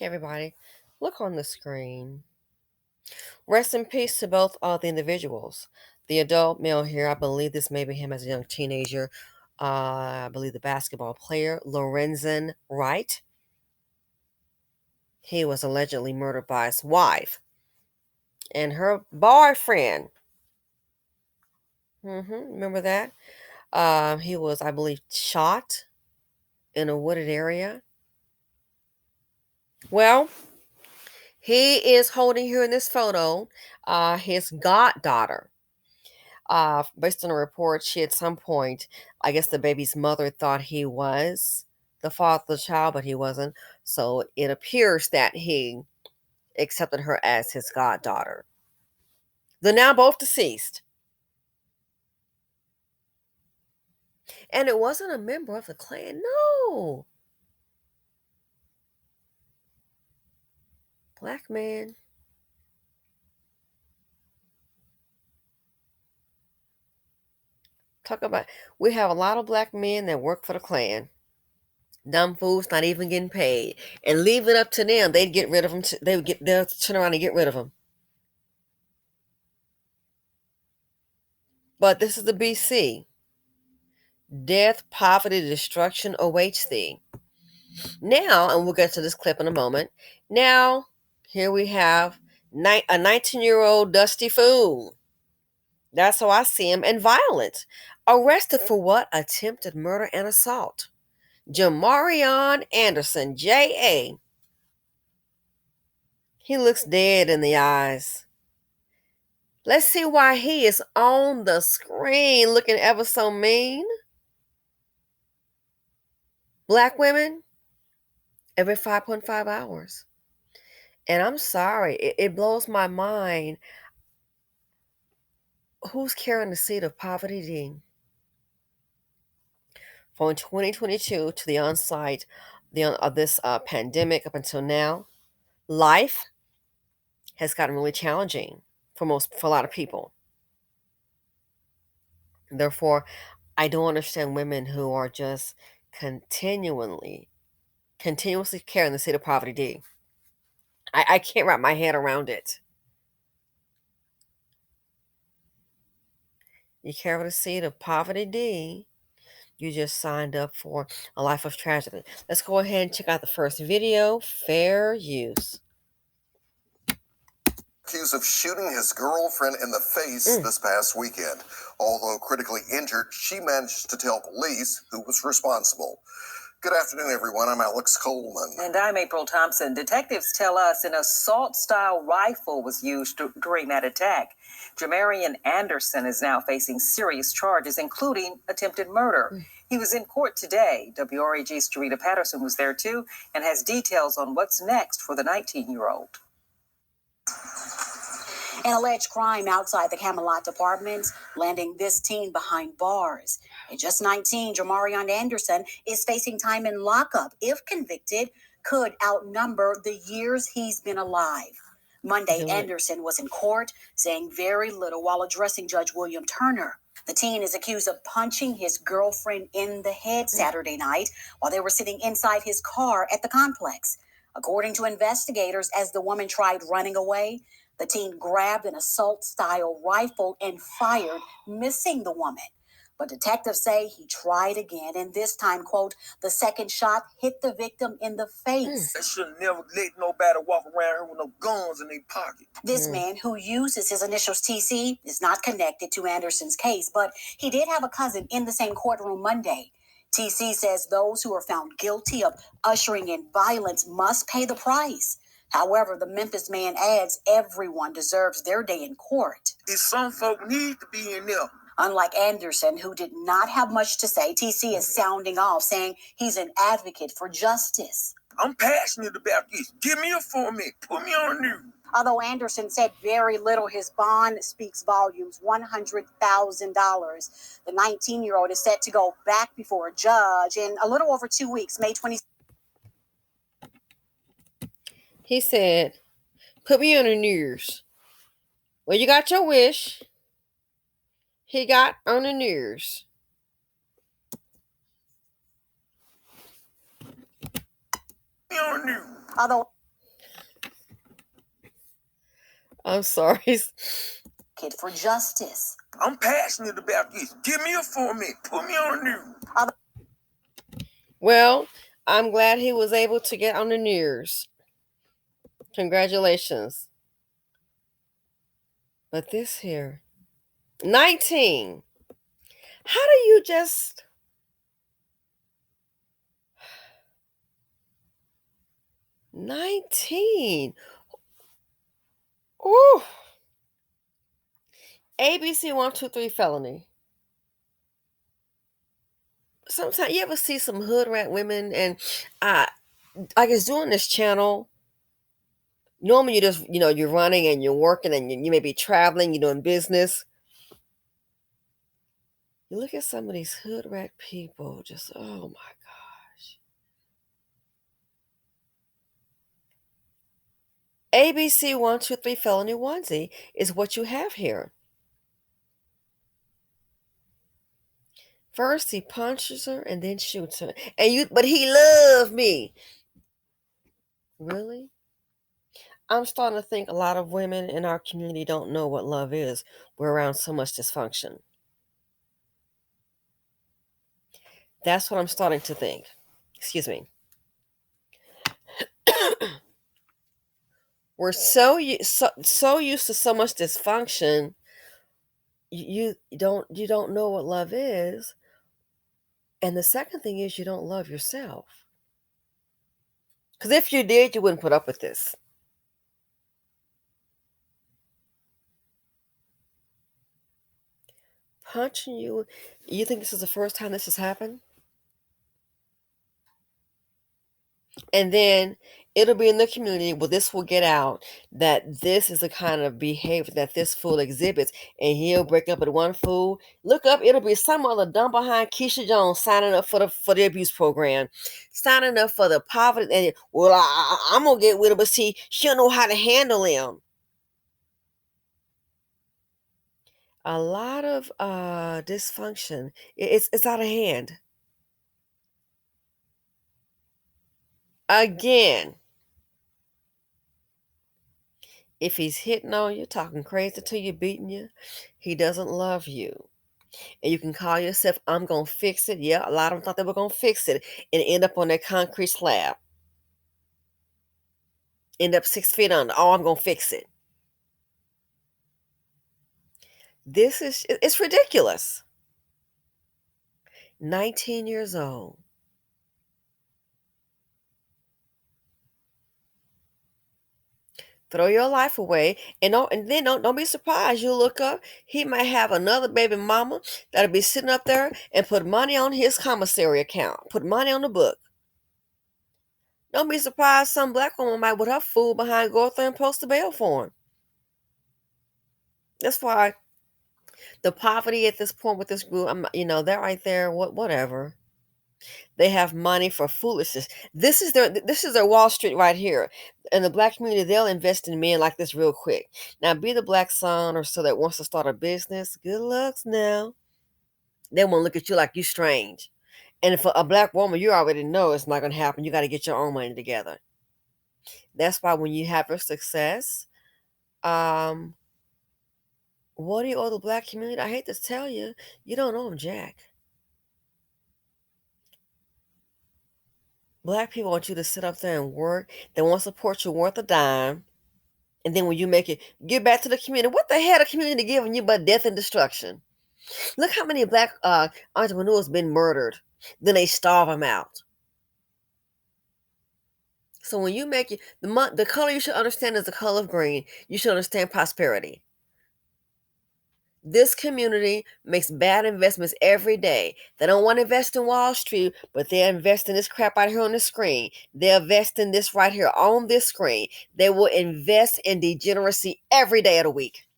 Hey everybody, look on the screen. Rest in peace to both the individuals. The adult male here, I believe this may be him as a young teenager. I believe the basketball player, Lorenzen Wright. He was allegedly murdered by his wife and her boyfriend. Remember that? He was, I believe, shot in a wooded area. Well, he is holding here in this photo his goddaughter. Based on a report, she at some point, I guess the baby's mother thought he was the father of the child, but he wasn't. So it appears that he accepted her as his goddaughter. They're now both deceased. And it wasn't a member of the clan. No. Black man. Talk about, we have a lot of black men that work for the clan. Dumb fools not even getting paid. And leave it up to them. They'd get rid of them. They'll turn around and get rid of them. But this is the BC. Death, poverty, destruction awaits thee. Now, and we'll get to this clip in a moment. Now, here we have a 19-year-old dusty fool. That's how I see him, and violent. Arrested for what? Attempted murder and assault. Jamarion Anderson, J.A. He looks dead in the eyes. Let's see why he is on the screen looking ever so mean. Black women, every 5.5 hours. And I'm sorry, it blows my mind. Who's carrying the seed of poverty, Dean? From 2022 to the onset of this pandemic up until now, life has gotten really challenging for a lot of people. Therefore, I don't understand women who are just continuously carrying the seed of poverty, D. I can't wrap my head around it. You carry the seed of poverty, D. You just signed up for a life of tragedy. Let's go ahead and check out the first video. Fair use. Accused of shooting his girlfriend in the face this past weekend. Although critically injured, she managed to tell police who was responsible. Good afternoon, everyone. I'm Alex Coleman. And I'm April Thompson. Detectives tell us an assault-style rifle was used during that attack. Jamarion Anderson is now facing serious charges, including attempted murder. He was in court today. WRAG's Jarita Patterson was there too and has details on what's next for the 19-year-old. An alleged crime outside the Camelot Apartments, landing this teen behind bars. At just 19, Jamarion Anderson is facing time in lockup. If convicted, could outnumber the years he's been alive. Monday, Anderson was in court, saying very little while addressing Judge William Turner. The teen is accused of punching his girlfriend in the head Saturday night while they were sitting inside his car at the complex. According to investigators, as the woman tried running away, the teen grabbed an assault-style rifle and fired, missing the woman. But detectives say he tried again, and this time, quote, the second shot hit the victim in the face. They should never let nobody walk around here with no guns in their pocket. This man, who uses his initials TC, is not connected to Anderson's case, but he did have a cousin in the same courtroom Monday. TC says those who are found guilty of ushering in violence must pay the price. However, the Memphis man adds everyone deserves their day in court. If some folk need to be in there. Unlike Anderson, who did not have much to say, TC is sounding off, saying he's an advocate for justice. I'm passionate about this. Give me a format. Put me on the news. Although Anderson said very little, his bond speaks volumes, $100,000. The 19-year-old is set to go back before a judge in a little over 2 weeks, May 20. He said, put me on the news. Well, you got your wish. He got on the news. Me on the news. Although I'm sorry. Kid for justice. I'm passionate about this. Give me a format. Put me on the news. Well, I'm glad he was able to get on the news. Congratulations. But this here, 19. How do you just 19? Ooh. ABC 123 felony. Sometimes you ever see some hood rat women, and I guess doing this channel, normally you just, you're running and you're working and you may be traveling, you're doing business. You look at some of these hood rat people, just, oh my gosh. ABC 123 felony onesie is what you have here. First he punches her and then shoots her. But he loved me. Really? I'm starting to think a lot of women in our community don't know what love is. We're around so much dysfunction. That's what I'm starting to think. Excuse me. We're so used to so much dysfunction. You don't know what love is. And the second thing is you don't love yourself. Because if you did, you wouldn't put up with this. Punching you. You think this is the first time this has happened? And then it'll be in the community where this will get out that this is the kind of behavior that this fool exhibits, and he'll break up with one fool. Look up, it'll be some other dumb behind Keisha Jones signing up for the abuse program, signing up for the poverty. And well, I'm gonna get with her, but see, she don't know how to handle him. A lot of dysfunction. It's out of hand. Again, if he's hitting on you, talking crazy to you, beating you, he doesn't love you. And you can call yourself, I'm going to fix it. Yeah, a lot of them thought they were going to fix it and end up on that concrete slab. End up 6 feet under. Oh, I'm going to fix it. It's ridiculous. 19 years old. Throw your life away, and then don't be surprised. You look up, he might have another baby mama that'll be sitting up there and put money on his commissary account, put money on the book. Don't be surprised some black woman might with her fool behind go up there and post a bail for him. That's why the poverty at this point with this group, they're right there. Whatever. They have money for foolishness. This is their Wall Street right here. In the black community, they'll invest in men like this real quick. Now, be the black son or so that wants to start a business. Good lucks now. They won't look at you like you strange. And for a black woman, you already know it's not going to happen. You got to get your own money together. That's why when you have your success, what do you owe the black community? I hate to tell you, you don't owe them jack. Black people want you to sit up there and work. They won't support you worth a dime. And then when you make it, give back to the community. What the hell the community giving you but death and destruction? Look how many black entrepreneurs been murdered. Then they starve them out. So when you make it, the color you should understand is the color of green. You should understand prosperity. This community makes bad investments every day. They don't want to invest in Wall Street, but they invest in this crap out here on the screen. They invest in this right here on this screen. They will invest in degeneracy every day of the week.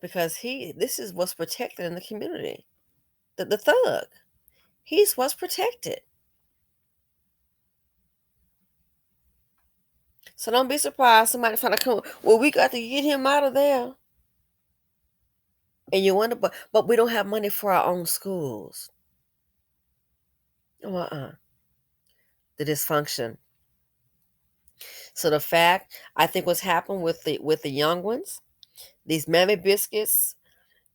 Because this is what's protected in the community. The thug. He's what's protected. So don't be surprised somebody trying to come. Well, we got to get him out of there. And you wonder, but we don't have money for our own schools. the dysfunction. So the fact, I think what's happened with the young ones, these mammy biscuits,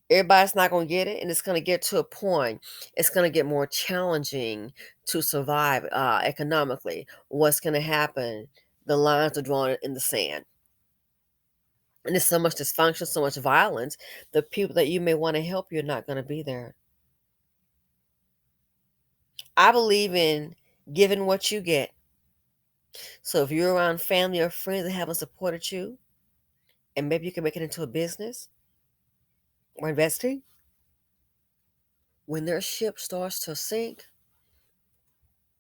everybody's not going to get it, and it's going to get to a point, it's going to get more challenging to survive economically. What's going to happen? The lines are drawn in the sand. And there's so much dysfunction, so much violence. The people that you may want to help you are not going to be there. I believe in giving what you get. So if you're around family or friends that haven't supported you, and maybe you can make it into a business or investing, when their ship starts to sink,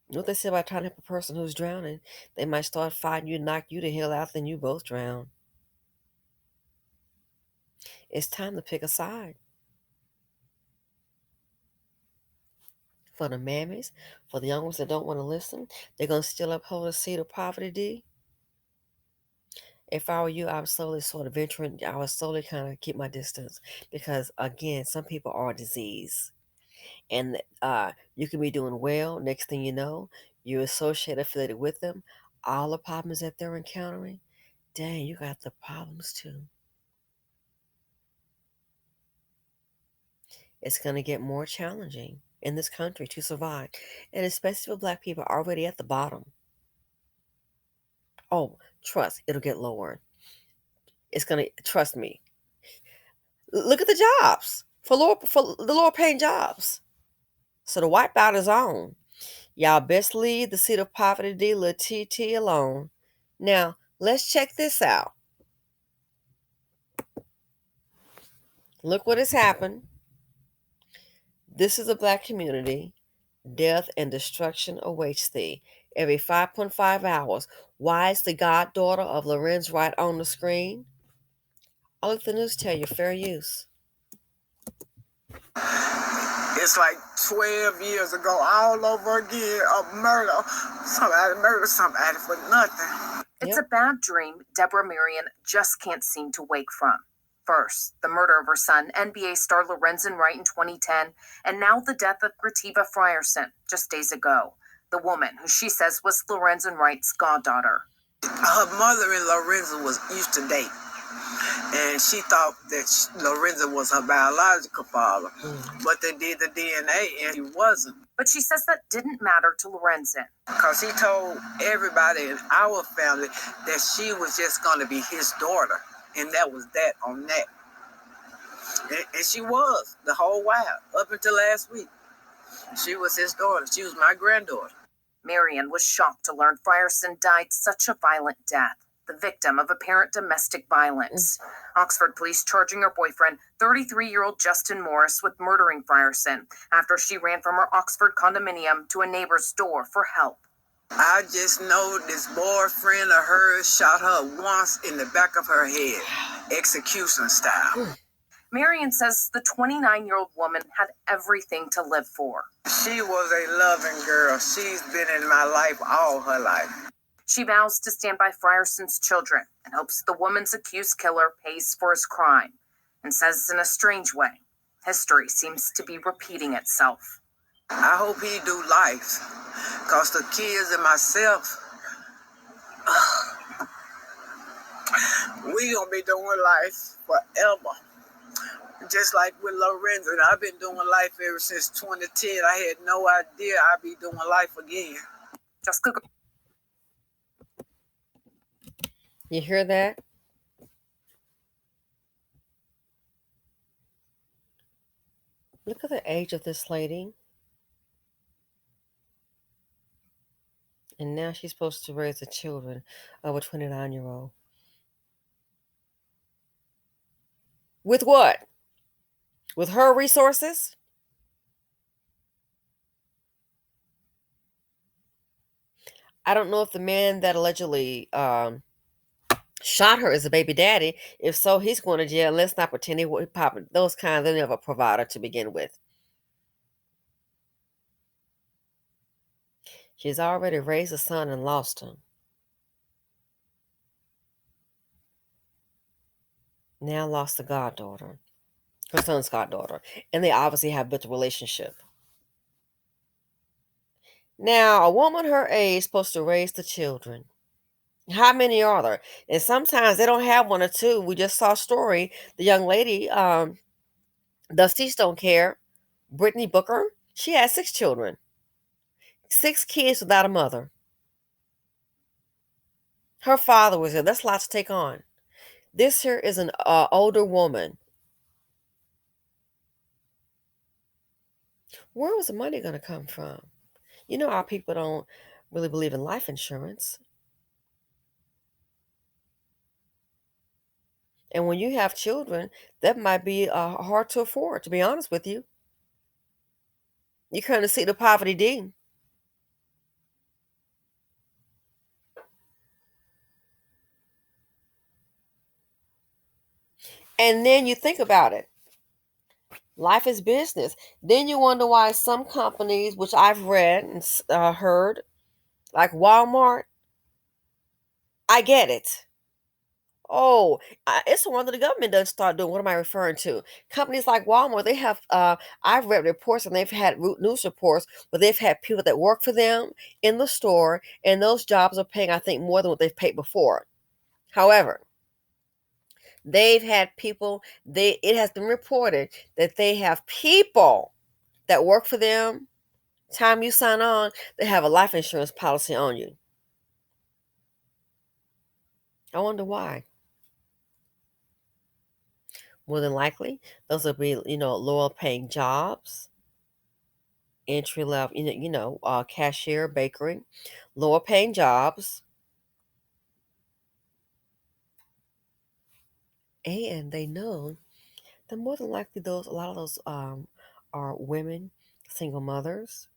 you know what they say about trying to help a person who's drowning? They might start fighting you, knock you the hell out, then you both drown. It's time to pick a side. For the mammies, for the young ones that don't want to listen, they're going to still uphold the seat of poverty D. If I were you, I would slowly sort of venturing, I would slowly kind of keep my distance. Because again, some people are disease. And you can be doing well. Next thing you know, you associate affiliated with them. All the problems that they're encountering, dang, you got the problems too. It's going to get more challenging in this country to survive. And especially for black people already at the bottom. Oh, trust, it'll get lower. It's going to, trust me. Look at the jobs for the lower paying jobs. So the wipeout is on. Y'all best leave the seat of poverty dealer TT alone. Now, let's check this out. Look what has happened. This is a black community. Death and destruction awaits thee. Every 5.5 hours. Why is the goddaughter of Lorenzen Wright on the screen? I'll let the news tell you. Fair use. It's like 12 years ago, all over again, a murder. Somebody murdered somebody for nothing. It's a bad dream Deborah Marion just can't seem to wake from. First, the murder of her son, NBA star Lorenzen Wright in 2010, and now the death of Grativa Frierson just days ago, the woman who she says was Lorenzen Wright's goddaughter. Her mother and Lorenzen used to date, and she thought that Lorenzen was her biological father, but they did the DNA and he wasn't. But she says that didn't matter to Lorenzen. Because he told everybody in our family that she was just going to be his daughter. And that was that on that. And she was the whole while, up until last week. She was his daughter. She was my granddaughter. Marion was shocked to learn Frierson died such a violent death, the victim of apparent domestic violence. Oxford police charging her boyfriend, 33-year-old Justin Morris, with murdering Frierson after she ran from her Oxford condominium to a neighbor's door for help. I just know this boyfriend of hers shot her once in the back of her head, execution style. Marion says the 29-year-old woman had everything to live for. She was a loving girl. She's been in my life all her life. She vows to stand by Frierson's children and hopes the woman's accused killer pays for his crime, and says in a strange way, history seems to be repeating itself. I hope he do life, because the kids and myself, we gonna be doing life forever. Just like with Lorenzen, I've been doing life ever since 2010. I had no idea I'd be doing life again. Just Google. You hear that? Look at the age of this lady. And now she's supposed to raise the children of a 29-year-old. With what? With her resources? I don't know if the man that allegedly shot her is a baby daddy. If so, he's going to jail. Let's not pretend he popping those kinds. They never a provider to begin with. She's already raised a son and lost him. Now lost the goddaughter, her son's goddaughter, and they obviously have built a relationship. Now, a woman her age is supposed to raise the children. How many are there? And sometimes they don't have one or two. We just saw a story. The young lady, Dusty Don't Care, Brittany Booker, she had 6 children, 6 kids without a mother. Her father was there. That's a lot to take on. This here is an older woman. Where was the money going to come from? You know, our people don't really believe in life insurance. And when you have children, that might be hard to afford, to be honest with you. You kind of see the poverty D. And then you think about it. Life is business. Then you wonder why some companies, which I've read and heard, like Walmart, I get it. Oh, it's the one that the government doesn't start doing. What am I referring to? Companies like Walmart, they have, I've read reports and they've had news reports where they've had people that work for them in the store, and those jobs are paying, I think, more than what they've paid before. However, they've had people, it has been reported that they have people that work for them. Time you sign on, they have a life insurance policy on you. I wonder why. More than likely, those will be, lower paying jobs, entry level, cashier, bakery, lower paying jobs. And they know that more than likely a lot of those are women, single mothers.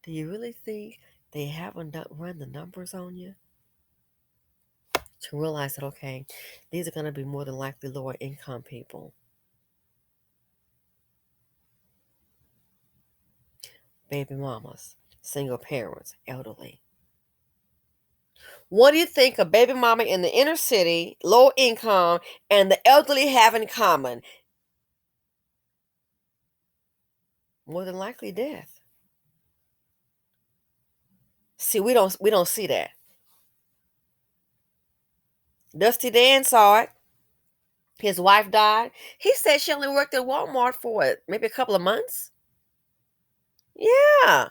Do you really think they haven't run the numbers on you to realize that, okay, these are going to be more than likely lower income people? Baby mamas, single parents, elderly. What do you think a baby mama in the inner city, low income, and the elderly have in common? More than likely death. See, we don't see that. Dusty Dan saw it. His wife died. He said she only worked at Walmart for what, maybe a couple of months? Yeah.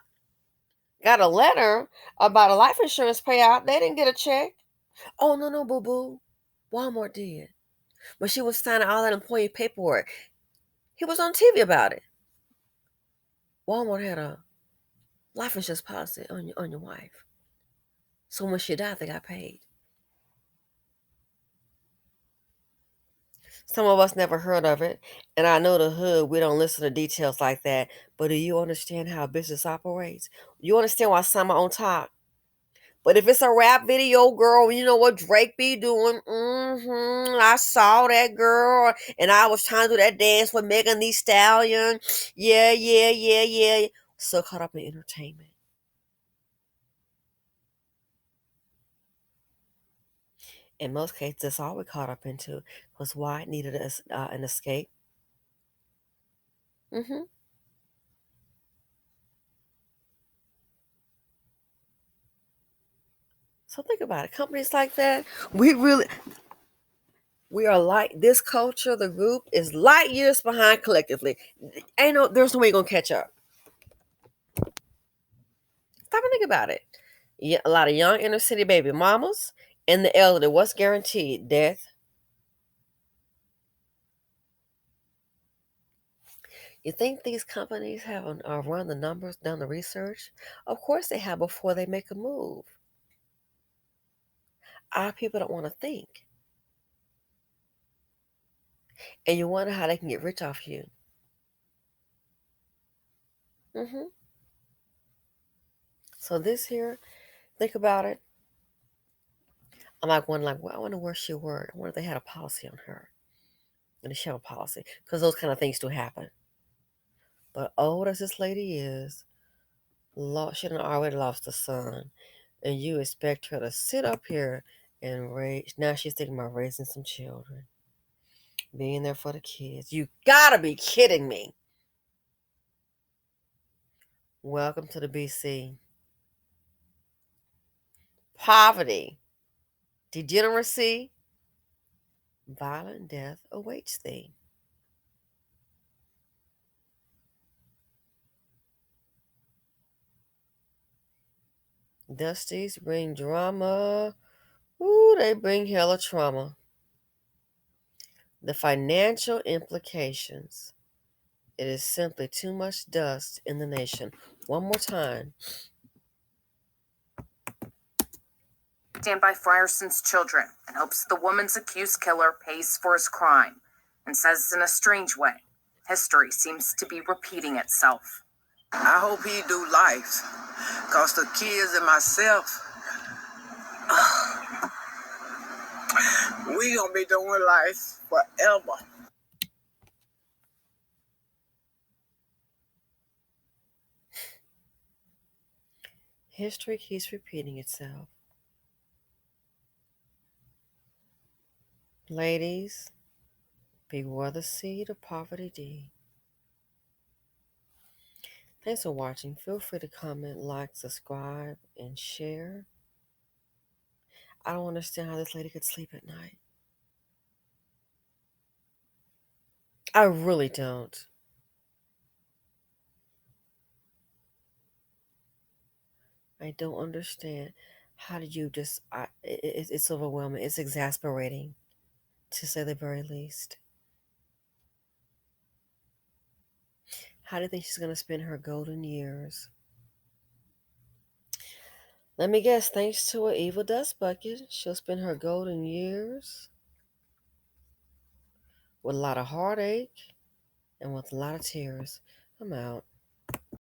Got a letter about a life insurance payout. They didn't get a check. Oh, no, no, boo boo. Walmart did. When she was signing all that employee paperwork, he was on TV about it. Walmart had a life insurance policy on your wife. So when she died, they got paid. Some of us never heard of it. And I know the hood, we don't listen to details like that. But do you understand how business operates? You understand why some are on top? But if it's a rap video, girl, you know what Drake be doing? I saw that girl, and I was trying to do that dance with Megan Thee Stallion. Yeah, yeah, yeah, yeah. So caught up in entertainment. In most cases, that's all we're caught up into. Was why it needed an escape. hmm So think about it. Companies like that, we are like this culture. The group is light years behind collectively. There's no way you're gonna catch up. Stop and think about it. Yeah, a lot of young inner city baby mamas and the elderly. What's guaranteed? Death. You think these companies have run the numbers, done the research? Of course they have before they make a move. Our people don't want to think, and you wonder how they can get rich off you. hmm So this here, think about it. I'm like one like, well, I wonder where she worked. I wonder if they had a policy on her. And they should have a policy because those kind of things do happen. But old as this lady is, she done already lost a son, and you expect her to sit up here and raise. Now she's thinking about raising some children, being there for the kids. You gotta be kidding me. Welcome to the BC. Poverty, degeneracy, violent death awaits thee. Dusties bring drama. Ooh, they bring hella trauma. The financial implications. It is simply too much dust in the nation. One more time. Stand by Frierson's children and hopes the woman's accused killer pays for his crime, and says in a strange way, history seems to be repeating itself. I hope he do life, cause the kids and myself, we gonna be doing life forever. History keeps repeating itself. Ladies, beware the seed of poverty D. Thanks for watching. Feel free to comment, like, subscribe, and share. I don't understand how this lady could sleep at night. I really don't. I don't understand. How did you just? It's overwhelming. It's exasperating, to say the very least. How do you think she's going to spend her golden years? Let me guess, thanks to an evil dust bucket, she'll spend her golden years with a lot of heartache and with a lot of tears. I'm out.